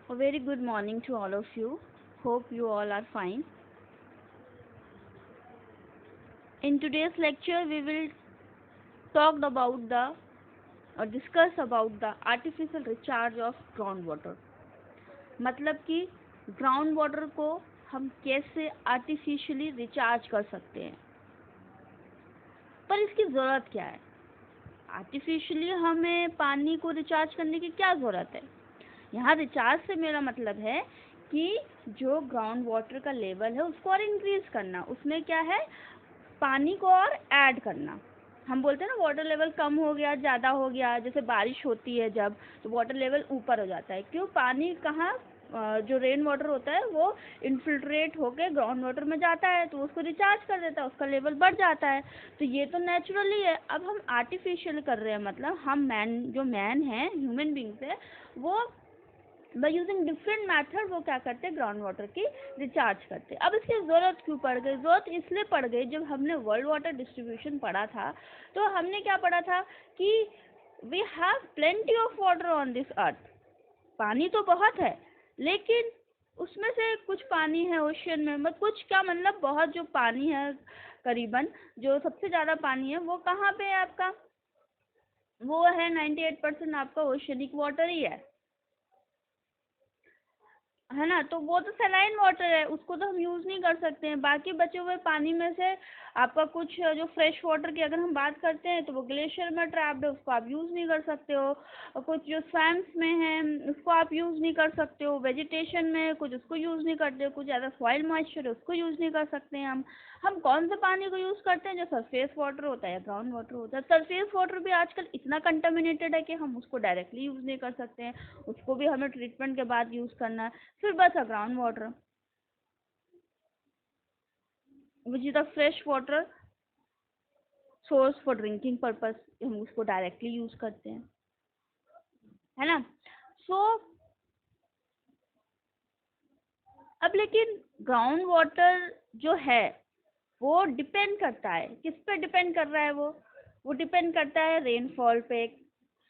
A very good morning to all of you. Hope you all are fine. In today's lecture, we will talk about the or discuss about the artificial recharge of groundwater. मतलब कि ground water को हम कैसे artificially recharge कर सकते हैं, पर इसकी ज़रूरत क्या है? आर्टिफिशियली हमें पानी को रिचार्ज करने की क्या ज़रूरत है? यहाँ रिचार्ज से मेरा मतलब है कि जो ग्राउंड वाटर का लेवल है उसको और इंक्रीज करना, उसमें क्या है, पानी को और ऐड करना। हम बोलते हैं ना वाटर लेवल कम हो गया, ज़्यादा हो गया, जैसे बारिश होती है जब, तो वाटर लेवल ऊपर हो जाता है। क्यों? पानी कहाँ, जो रेन वाटर होता है वो इनफिल्ट्रेट होकर ग्राउंड वाटर में जाता है, तो उसको रिचार्ज कर देता है, उसका लेवल बढ़ जाता है। तो ये तो नेचुरली है। अब हम आर्टिफिशियल कर रहे हैं, मतलब हम मैन है, ह्यूमन बींग्स है, वो बाई यूजिंग डिफरेंट मैथड वो क्या करते हैं, ग्राउंड वाटर की रिचार्ज करते हैं। अब इसकी ज़रूरत क्यों पड़ गई? ज़रूरत इसलिए पड़ गई, जब हमने वर्ल्ड वाटर डिस्ट्रीब्यूशन पढ़ा था तो हमने क्या पढ़ा था कि we have plenty of water on this earth. पानी तो बहुत है, लेकिन उसमें से कुछ पानी है ओशियन में, मतलब कुछ क्या, मतलब बहुत जो पानी है, करीबन जो सबसे ज़्यादा पानी है वो कहाँ पे है आपका? वो है 98% आपका ओशियनिक वाटर ही है ना। तो वो तो सलाइन वाटर है, उसको तो हम यूज़ नहीं कर सकते हैं। बाकी बचे हुए पानी में से आपका कुछ जो फ्रेश वाटर की अगर हम बात करते हैं तो वो ग्लेशियर में ट्रैप्ड है, उसको आप यूज़ नहीं कर सकते हो। और कुछ जो स्वैम्प्स में है उसको आप यूज़ नहीं कर सकते हो। वेजिटेशन में कुछ उसको यूज़ नहीं करते हो, कुछ ज़्यादा सॉइल मॉइस्चर है उसको यूज़ नहीं कर सकते हैं हम कौन से पानी को यूज़ करते हैं? जो सरफेस वाटर होता है या ग्राउंड वाटर होता है। सरफेस वाटर भी आजकल इतना कंटामिनेटेड है कि हम उसको डायरेक्टली यूज़ नहीं कर सकते हैं, उसको भी हमें ट्रीटमेंट के बाद यूज़ करना है। फिर बचा ground water, which is the fresh water source for drinking purpose, हम उसको डायरेक्टली यूज करते हैं, है ना। सो अब लेकिन ग्राउंड वाटर जो है वो डिपेंड करता है, किस पे डिपेंड कर रहा है? वो डिपेंड करता है रेनफॉल पे,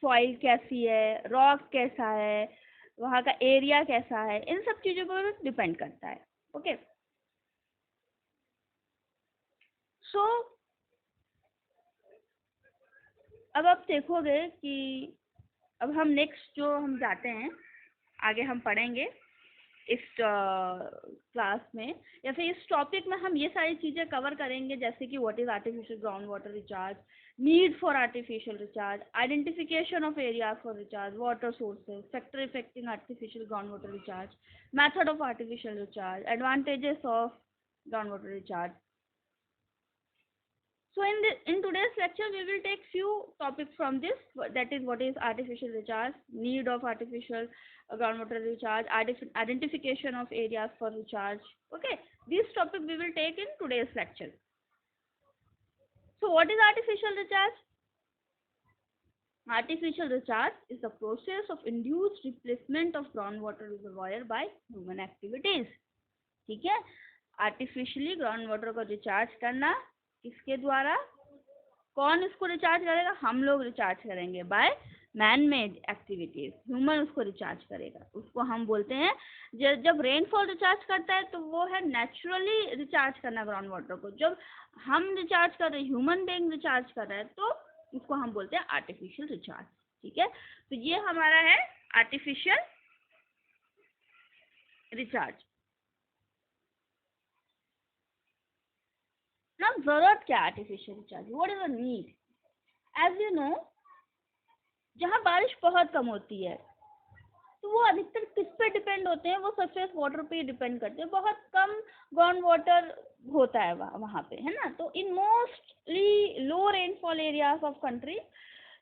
सॉइल कैसी है, रॉक कैसा है, वहाँ का एरिया कैसा है, इन सब चीज़ों पर डिपेंड करता है। ओके, सो अब आप देखोगे कि अब हम नेक्स्ट जो हम जाते हैं, आगे हम पढ़ेंगे इस क्लास में या फिर इस टॉपिक में हम ये सारी चीज़ें कवर करेंगे, जैसे कि what is artificial ground water recharge, need for artificial recharge, identification of area for recharge, water sources, factor affecting artificial ground water recharge, method of artificial recharge, advantages of ground water recharge. So in today's lecture we will take few topics from this, that is what is artificial recharge, need of artificial groundwater recharge, identification of areas for recharge. Okay, this topic we will take in today's lecture. So what is artificial recharge? Artificial recharge is the process of induced replacement of groundwater reservoir by human activities. ठीक है, artificially ground water को recharge करना, किसके द्वारा? कौन इसको recharge करेगा? हम लोग रिचार्ज करेंगे, by man made activities. Human उसको रिचार्ज करेगा, उसको हम बोलते हैं जब रेनफॉल रिचार्ज करता है तो वो है नेचुरली रिचार्ज करना ग्राउंड वाटर को। जब हम रिचार्ज कर रहे हैं, ह्यूमन बीइंग रिचार्ज कर रहा है, तो उसको हम बोलते हैं आर्टिफिशियल रिचार्ज। ठीक है, तो ये हमारा है आर्टिफिशियल रिचार्ज। ना जरूरत क्या artificial recharge, what is the need? As you know, जहाँ बारिश बहुत कम होती है तो वो अधिकतर किस पे डिपेंड होते हैं? वो सरफेस वाटर पे ही डिपेंड करते हैं, बहुत कम ग्राउंड वाटर होता है वहाँ पे, है ना। तो इन mostly low rainfall areas of country,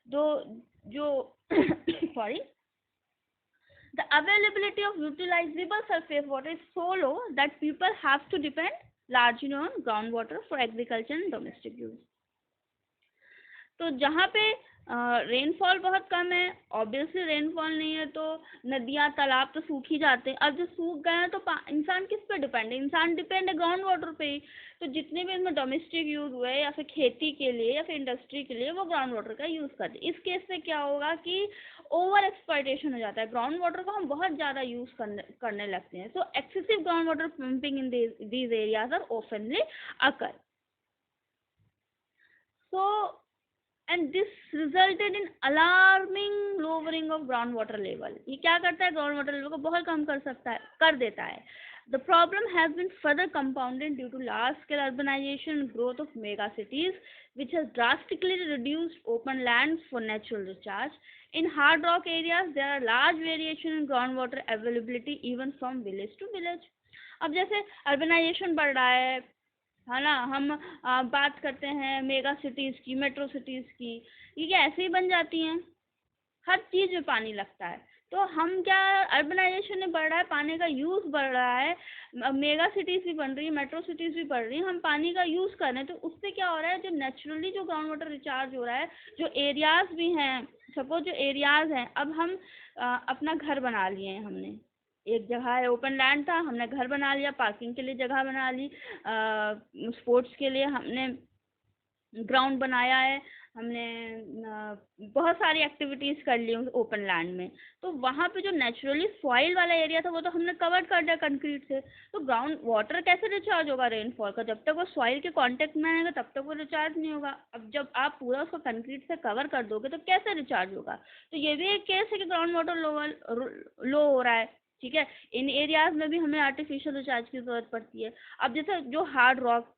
जो sorry, the availability of utilizable surface water is so low that people have to depend largely on groundwater for agriculture and domestic use. तो जहाँ पे रेनफॉल बहुत कम है, ऑब्वियसली रेनफॉल नहीं है तो नदियाँ तालाब तो सूख ही जाते हैं। अब जो सूख गए हैं तो इंसान किस पे डिपेंड है? इंसान डिपेंड है ग्राउंड वाटर पे ही। तो जितने भी इसमें डोमेस्टिक यूज हुए या फिर खेती के लिए या फिर इंडस्ट्री के लिए, वो ग्राउंड वाटर का यूज करते हैं। इस केस में क्या होगा कि ओवर एक्सप्लॉयटेशन हो जाता है, ग्राउंड वाटर को हम बहुत ज़्यादा यूज करने लगते हैं। सो excessive ground water pumping in these areas are oftenly occur. So, and this resulted in alarming lowering of groundwater level. ये क्या करता है? ग्राउंड वाटर लेवल को बहुत कम कर देता है। The problem has been further compounded due to large-scale urbanization and growth of mega cities, which has drastically reduced open land for natural recharge. In hard rock areas, there are large variation in groundwater availability even from village to village. अब जैसे urbanisation बढ़ रहा है ना, हम बात करते हैं मेगा सिटीज़ की, मेट्रो सिटीज़ की, ये क्या ऐसे ही बन जाती हैं? हर चीज़ में पानी लगता है। तो हम क्या, अर्बनाइजेशन में बढ़ रहा है, पानी का यूज़ बढ़ रहा है, मेगा सिटीज़ भी बन रही है, मेट्रो सिटीज़ भी बढ़ रही हैं, हम पानी का यूज़ कर रहे हैं, तो उससे क्या हो रहा है? जो नेचुरली जो ग्राउंड वाटर रिचार्ज हो रहा है, जो एरियाज़ भी हैं, सपोज जो एरियाज़ हैं, अब हम अपना घर बना लिए हैं हमने, एक जगह है, ओपन लैंड था, हमने घर बना लिया, पार्किंग के लिए जगह बना ली, स्पोर्ट्स के लिए हमने ग्राउंड बनाया है, हमने बहुत सारी एक्टिविटीज़ कर ली उस ओपन लैंड में। तो वहाँ पे जो नेचुरली सॉइल वाला एरिया था वो तो हमने कवर कर दिया कंक्रीट से। तो ग्राउंड वाटर कैसे रिचार्ज होगा रेनफॉल का? जब तक वो सॉइल के कांटेक्ट में आएगा तब तक वो रिचार्ज नहीं होगा। अब जब आप पूरा उसको कंक्रीट से कवर कर दोगे तो कैसे रिचार्ज होगा? तो ये भी एक केस है कि ग्राउंड वाटर लो हो रहा है। ठीक है, इन एरियाज में भी हमें आर्टिफिशियल रिचार्ज की ज़रूरत पड़ती है। अब जैसे जो हार्ड रॉक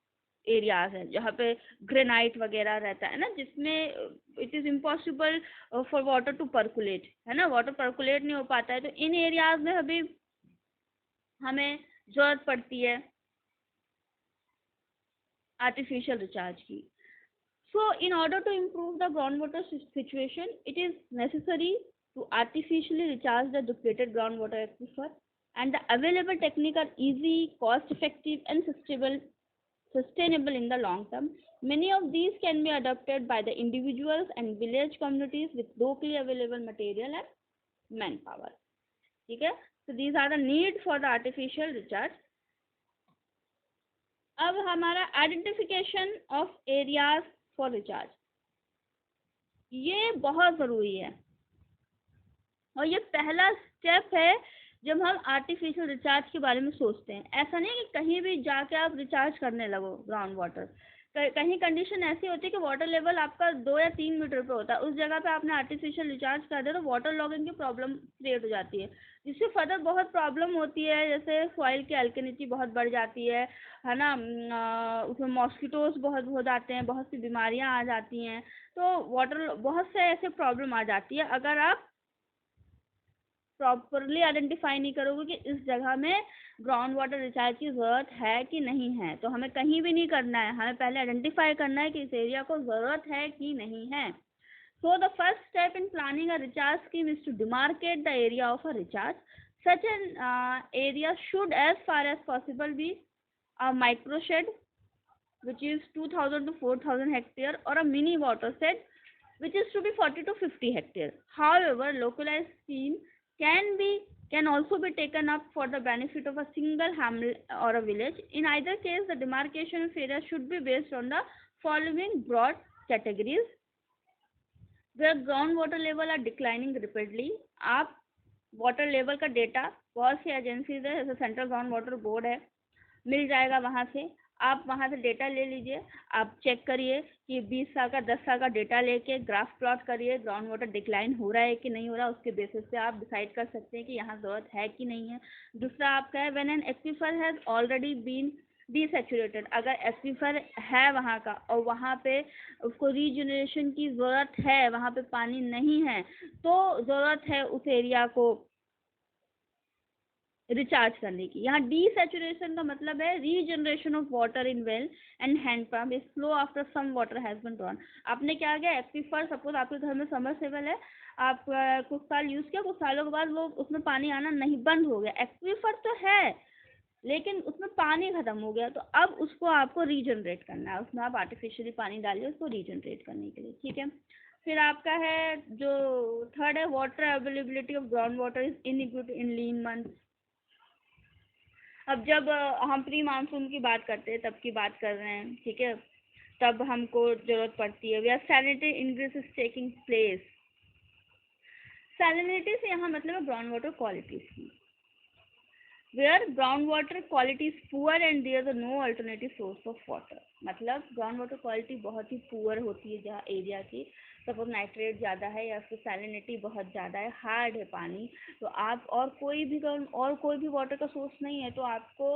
एरियाज हैं जहाँ पे ग्रेनाइट वगैरह रहता है ना, जिसमें it is impossible for water to percolate, है ना, वाटर पर्कुलेट नहीं हो पाता है, तो इन एरियाज में अभी हमें ज़रूरत पड़ती है आर्टिफिशियल रिचार्ज की। So, in order to improve the groundwater situation, it is necessary to artificially recharge the depleted groundwater aquifer, and the available techniques are easy, cost-effective, and sustainable in the long term. Many of these can be adopted by the individuals and village communities with locally available material and manpower. ठीक है, so these are the need for the artificial recharge. अब हमारा identification of areas for recharge, ये बहुत ज़रूरी है और ये पहला स्टेप है जब हम आर्टिफिशियल रिचार्ज के बारे में सोचते हैं। ऐसा नहीं कि कहीं भी जाके आप रिचार्ज करने लगो ग्राउंड वाटर। कहीं कंडीशन ऐसी होती है कि वाटर लेवल आपका 2 या 3 मीटर पे होता है, उस जगह पे आपने आर्टिफिशियल रिचार्ज कर दिया तो वाटर लॉगिंग की प्रॉब्लम क्रिएट हो जाती है, जिससे फर्दर बहुत प्रॉब्लम होती है। जैसे सॉइल की अल्कलिनिटी बहुत बढ़ जाती है ना, उसमें मॉस्किटोज बहुत हो जाते हैं, बहुत सी बीमारियां आ जाती हैं। तो वाटर बहुत से ऐसे प्रॉब्लम आ जाती है अगर आप प्रॉपरली आइडेंटिफाई नहीं करोगे कि इस जगह में ग्राउंड वाटर रिचार्ज की ज़रूरत है कि नहीं है। तो हमें कहीं भी नहीं करना है, हमें पहले आइडेंटिफाई करना है कि इस एरिया को ज़रूरत है कि नहीं है। So the first step in planning a recharge scheme is to demarcate the area of a recharge. Such an area should as far as possible be a microshed which is 2000 to 4000 hectare, or a mini watershed which is to be 40 to 50 hectare. However, localized scheme can also be taken up for the benefit of a single hamlet or a village. In either case, the demarcation of area should be based on the following broad categories. Where groundwater level are declining rapidly, आप water level का data बहुत सी agencies है, जैसे central ground water board है, मिल जाएगा वहाँ से। आप वहाँ से डेटा ले लीजिए, आप चेक करिए कि 20 साल का 10 साल का डेटा लेके ग्राफ प्लॉट करिए, ग्राउंड वाटर डिक्लाइन हो रहा है कि नहीं हो रहा, उसके बेसिस पे आप डिसाइड कर सकते हैं कि यहाँ ज़रूरत है कि नहीं है। दूसरा आपका है when an aquifer has already been desaturated, अगर एक्वीफर है वहाँ का और वहाँ पे उसको रीजनरेशन की ज़रूरत है, वहाँ पे पानी नहीं है, तो ज़रूरत है उस एरिया को रिचार्ज करने की। यहाँ डीसेचुरेशन का मतलब है regeneration of water in well and hand pump is flow after some water has been drawn. आपने क्या किया, एक्वीफर, सपोज आपके घर में समरसेबल है, आप कुछ साल यूज़ किया, कुछ सालों के बाद वो उसमें पानी आना नहीं, बंद हो गया। एक्वीफर तो है लेकिन उसमें पानी खत्म हो गया, तो अब उसको आपको रीजनरेट करना है, उसमें आप आर्टिफिशियली पानी डालिए उसको रीजनरेट करने के लिए, ठीक है। फिर आपका है जो थर्ड है, water availability of ground water is inequal in lean month. अब जब हम प्री मानसून की बात करते हैं तब की बात कर रहे हैं, ठीक है, तब हमको जरूरत पड़ती है। We are sanitary ingress is taking place. Salinity से यहाँ मतलब है ग्राउंड वाटर क्वालिटीज की, where groundwater quality is poor and there is no alternative source of water। मतलब ग्राउंड वाटर क्वालिटी बहुत ही पुअर होती है जहाँ एरिया की, सपोज नाइट्रेट ज़्यादा है या फिर सैलिनिटी बहुत ज़्यादा है, हार्ड है पानी, तो आप और कोई भी वाटर का सोर्स नहीं है, तो आपको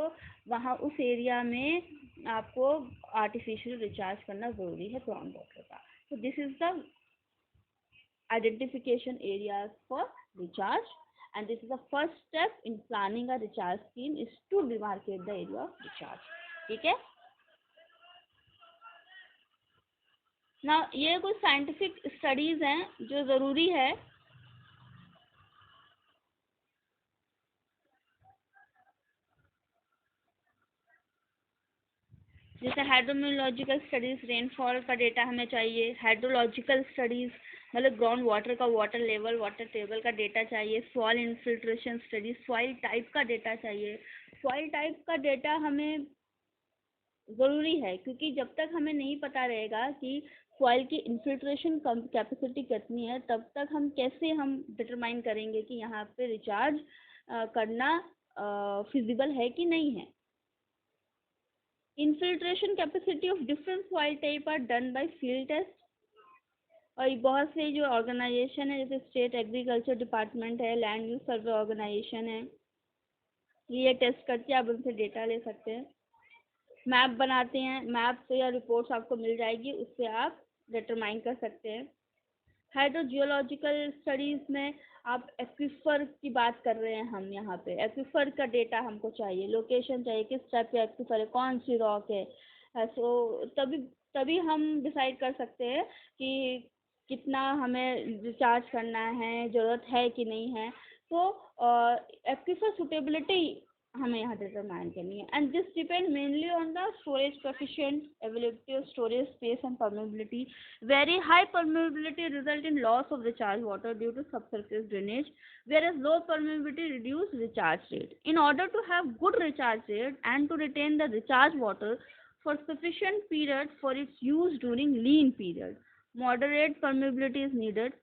वहाँ उस एरिया में आपको आर्टिफिशियल रिचार्ज करना ज़रूरी है ग्राउंड वाटर का। तो this is the identification areas for recharge, and this is the first step in planning a recharge scheme is to demarcate the area of recharge। ठीक है ना, ये कुछ साइंटिफिक स्टडीज हैं जो ज़रूरी है। जैसे हाइड्रोमीलॉजिकल स्टडीज, रेनफॉल का डेटा हमें चाहिए। हाइड्रोलॉजिकल स्टडीज मतलब ग्राउंड वाटर का वाटर लेवल, वाटर टेबल का डेटा चाहिए। Soil infiltration studies, soil type का डेटा चाहिए। सॉइल टाइप का डेटा हमें ज़रूरी है, क्योंकि जब तक हमें नहीं पता रहेगा कि सॉइल की इन्फिल्ट्रेशन कैपेसिटी कितनी है, तब तक हम कैसे हम डिटरमाइन करेंगे कि यहाँ पे रिचार्ज करना फिजिबल है कि नहीं है। Infiltration capacity of different soil type are done by field test. और बहुत से जो ऑर्गेनाइजेशन है जैसे स्टेट एग्रीकल्चर डिपार्टमेंट है, लैंड यूज सर्वे ऑर्गेनाइजेशन है, ये टेस्ट करके आप उनसे डेटा ले सकते हैं। मैप बनाते हैं, मैप से या रिपोर्ट्स आपको मिल जाएगी, उससे आप डिटरमाइन कर सकते हैं। हाइड्रोजियोलॉजिकल स्टडीज में आप एक्विफर की बात कर रहे हैं, हम यहाँ पे एक्विफर का डेटा हमको चाहिए, लोकेशन चाहिए, किस टाइप का एक्विफर है, कौन सी रॉक है। सो तभी तभी हम डिसाइड कर सकते हैं कि कितना हमें रिचार्ज करना है, ज़रूरत है कि नहीं है। तो एक्विफर सुटेबिलिटी हमें यहाँ डिटरमाइन करनी है, and this depend mainly on the storage coefficient, availability of storage space and permeability. Very high permeability result in loss of recharge water due to subsurface drainage, whereas low permeability reduce recharge rate. In order to have good recharge rate and to retain the recharge water for sufficient period for its use during lean period, moderate permeability is needed.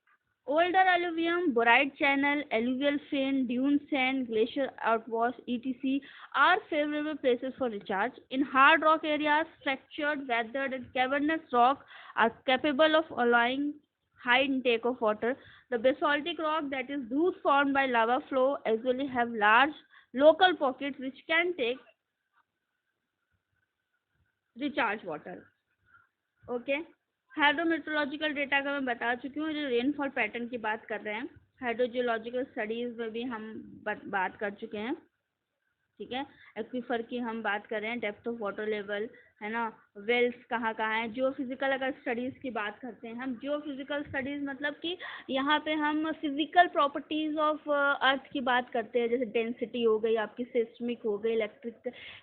Older alluvium, boride channel, alluvial fan, dune sand, glacier outwash, etc. are favorable places for recharge. In hard rock areas, fractured, weathered, and cavernous rock are capable of allowing high intake of water. The basaltic rock, that is those formed by lava flow, usually have large local pockets which can take recharge water. Okay. Hydrometeorological data का मैं बता चुकी हूँ, जो rainfall pattern की बात कर रहे हैं। हाइड्रोजियोलॉजिकल स्टडीज़ में भी हम बात कर चुके हैं, ठीक है। एक्विफर की हम बात कर रहे हैं, डेप्थ ऑफ वाटर लेवल है ना, वेल्स कहाँ कहाँ है। जियो फिजिकल अगर स्टडीज़ की बात करते हैं हम, जियो फिजिकल स्टडीज़ मतलब कि यहाँ पे हम फिजिकल प्रॉपर्टीज़ ऑफ अर्थ की बात करते हैं, जैसे डेंसिटी हो गई आपकी, सिस्मिक हो गई,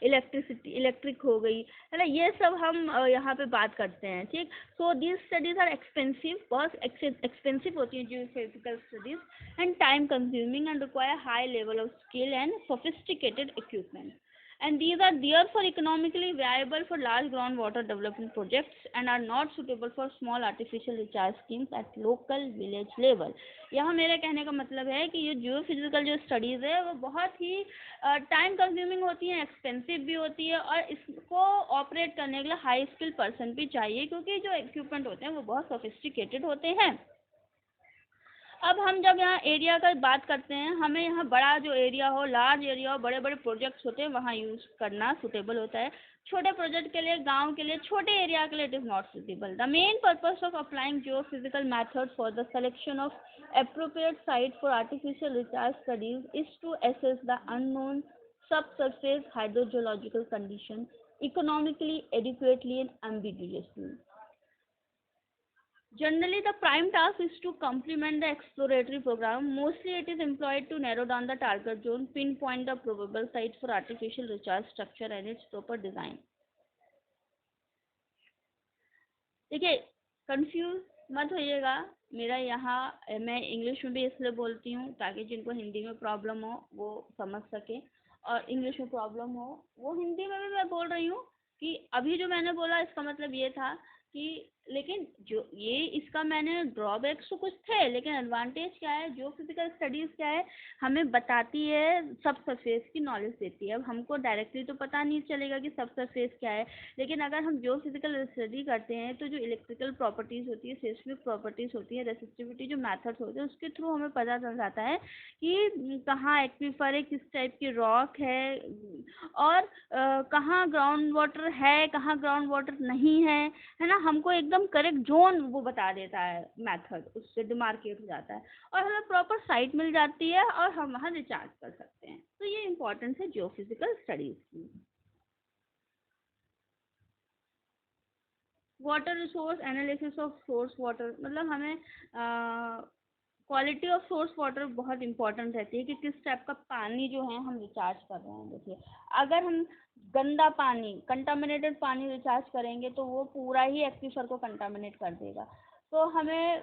इलेक्ट्रिक हो गई, है ना, ये सब हम यहाँ पे बात करते हैं, ठीक। So these studies are expensive, बहुत एक्सपेंसिव होती हैं geophysical studies, and time consuming and require high level of skill and sophisticated equipment, and these are therefore economically viable for large groundwater development projects and are not suitable for small artificial recharge schemes at local village level। यहाँ मेरा कहने का मतलब है कि ये geophysical जो studies है वो बहुत ही टाइम कंज्यूमिंग होती हैं, एक्सपेंसिव भी होती है, और इसको ऑपरेट करने के लिए हाई स्किल पर्सन भी चाहिए, क्योंकि जो इक्विपमेंट होते हैं वो बहुत सोफिस्टिकेटेड होते हैं। अब हम जब यहाँ एरिया का बात करते हैं, हमें यहाँ बड़ा जो एरिया हो, लार्ज एरिया हो, बड़े बड़े प्रोजेक्ट्स होते हैं, वहाँ यूज़ करना सुटेबल होता है। छोटे प्रोजेक्ट के लिए, गांव के लिए, छोटे एरिया के लिए it is not suitable. The main purpose of applying geophysical method for the selection of appropriate site for artificial recharge studies is to assess the unknown subsurface hydrogeological condition economically, adequately and ambiguously। Generally, the prime task is to complement the exploratory program. Mostly, it is employed to narrow down the target zone, pinpoint the probable sites for artificial recharge structure and its proper design. देखिए, confuse मत होइएगा। मेरा यहाँ मैं English में भी इसलिए बोलती हूँ ताकि जिनको हिंदी में प्रॉब्लम हो वो समझ सके, और इंग्लिश में प्रॉब्लम हो वो हिंदी में भी मैं बोल रही हूँ कि अभी जो मैंने बोला इसका मतलब ये था कि, लेकिन जो ये इसका मैंने ड्रॉबैक्स तो कुछ थे, लेकिन एडवांटेज क्या है, जो फिजिकल स्टडीज़ क्या है, हमें बताती है, सब सरफेस की नॉलेज देती है। अब हमको डायरेक्टली तो पता नहीं चलेगा कि सब सरफेस क्या है, लेकिन अगर हम जो फिजिकल स्टडी करते हैं तो जो इलेक्ट्रिकल प्रॉपर्टीज़ होती है, सेस्मिक प्रॉपर्टीज़ होती है, रेसिस्टिविटी जो मेथड्स होते हैं, उसके थ्रू हमें पता चल जाता है कि कहाँ एक्वीफर है, किस टाइप की रॉक है, और कहाँ ग्राउंड वाटर है, कहाँ ग्राउंड वाटर नहीं है ना। हमको एकदम करेक्ट जोन वो बता देता है मेथड, उससे डिमार्केट हो जाता है और हमें प्रॉपर साइट मिल जाती है और हम वहाँ रिचार्ज कर सकते हैं। तो ये इम्पोर्टेंस है जियोफिजिकल स्टडीज की। Water resource analysis of source water, मतलब हमें क्वालिटी ऑफ सोर्स वाटर बहुत इंपॉर्टेंट रहती है कि किस टाइप का पानी जो है हम रिचार्ज कर रहे हैं। देखिए, अगर हम गंदा पानी, कंटामिनेटेड पानी रिचार्ज करेंगे तो वो पूरा ही एक्वीफर को कंटामिनेट कर देगा। तो हमें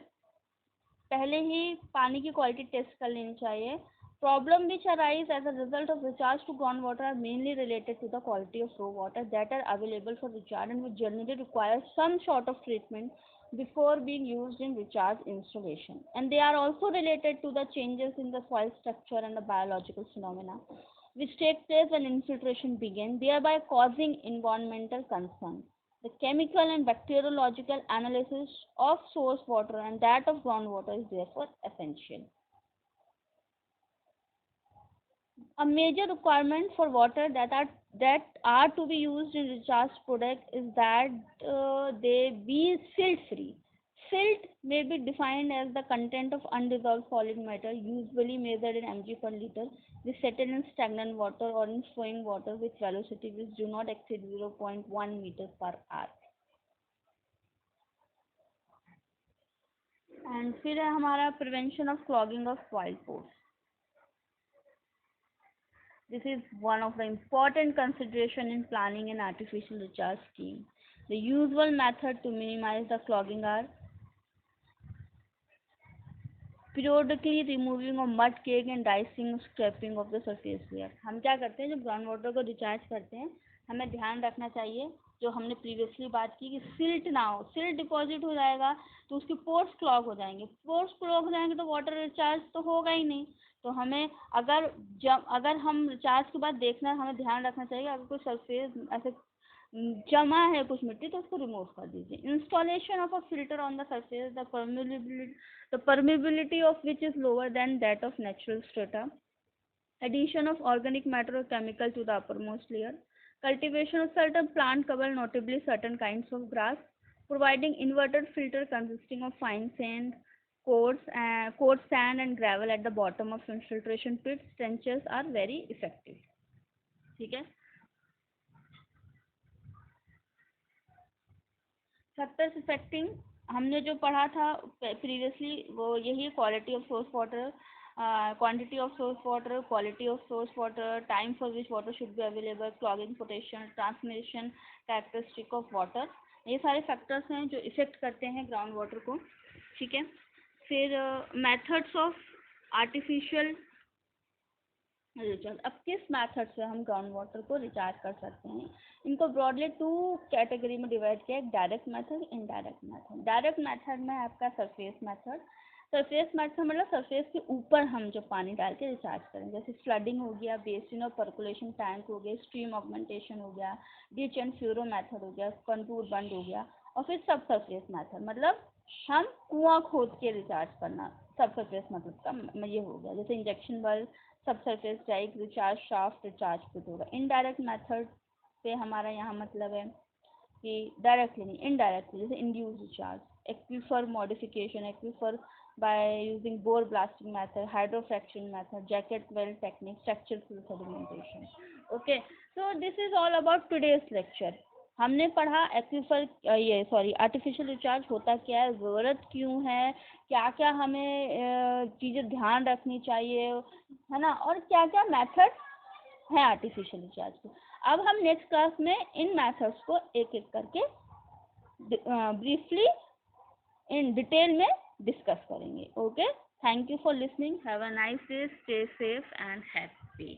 पहले ही पानी की क्वालिटी टेस्ट कर लेनी चाहिए। Problem which arise as a result of recharge to groundwater are mainly related to the quality of raw water that are available for recharge and which generally require some sort of treatment before being used in recharge installation. And they are also related to the changes in the soil structure and the biological phenomena which take place when infiltration begins, thereby causing environmental concern. The chemical and bacteriological analysis of source water and that of groundwater is therefore essential. A major requirement for water that are to be used in recharge product is that they be silt free. Silt may be defined as the content of undissolved solid matter, usually measured in mg per liter, which settle in stagnant water or in flowing water with velocity which do not exceed 0.1 meters per hour. And फिर है हमारा prevention of clogging of soil pores. This is one of the important consideration in planning an artificial recharge scheme. The usual method to minimize the clogging are periodically removing of mud cake and dicing scraping of the surface layer. हम क्या करते हैं, जब ground water को recharge करते हैं हमें ध्यान रखना चाहिए, जो हमने प्रीवियसली बात की, कि सिल्ट ना हो, सिल्ट डिपॉजिट हो जाएगा तो उसके पोर्स क्लॉग हो जाएंगे, पोर्स क्लॉग हो जाएंगे तो वाटर रिचार्ज तो होगा ही नहीं। तो हमें अगर हम रिचार्ज के बाद देखना, हमें ध्यान रखना चाहिए अगर कोई सरफेस ऐसे जमा है कुछ मिट्टी तो उसको रिमूव कर दीजिए. Installation of a filter on the surface the permeability of which is lower than that of natural strata, addition of organic matter or chemical to the uppermost layer, cultivation of certain plant cover, notably certain kinds of grass, providing inverted filter consisting of fine sand, coarse sand and gravel at the bottom of infiltration pits, trenches are very effective. ठीक है. Factors affecting हमने जो पढ़ा था previously वो यही, quality of source water, quantity of source water, quality of source water, time for which water should be available, clogging potential, transmission characteristic of water, ये सारे फैक्टर्स हैं जो इफेक्ट करते हैं ग्राउंड वाटर को. ठीक है. फिर मेथड्स ऑफ आर्टिफिशियल रिचार्ज. अब किस मेथड से हम ग्राउंड वाटर को रिचार्ज कर सकते हैं, इनको ब्रॉडली 2 कैटेगरी में डिवाइड किया है, direct method, indirect method. Direct method में आपका सरफेस मेथड. सरफेस मेथड मतलब सरफेस के ऊपर हम जो पानी डाल के रिचार्ज करें, जैसे फ्लडिंग हो गया, बेसिन और पर्कुलेशन टैंक हो गया, स्ट्रीम ऑगमेंटेशन हो गया, डिच एंड फ्यूरो मेथड हो गया, कंटूर बंद हो गया, और फिर सब सरफेस मेथड मतलब हम कुआं खोद के रिचार्ज करना, सब सरफेस मेथड का ये हो गया. जैसे इंजेक्शन वेल, सब surface type, recharge shaft, recharge pit होगा. इनडायरेक्ट मेथड से हमारा यहाँ मतलब है कि डायरेक्टली नहीं, इनडायरेक्टली, जैसे induce recharge, aquifer modification, aquifer by using bore blasting method, hydrofraction method, jacket well technique, structure fill sedimentation. Okay, so this is all about today's lecture. हमने पढ़ा आर्टिफिशियल रिचार्ज होता क्या है, ज़रूरत क्यों है, क्या क्या हमें चीज़ें ध्यान रखनी चाहिए, है ना, और क्या क्या मेथड है आर्टिफिशियल रिचार्ज के। अब हम नेक्स्ट क्लास में इन मेथड्स को एक एक करके ब्रीफली इन डिटेल में डिस्कस करेंगे। Okay, thank you for listening, have a nice day, stay safe and happy.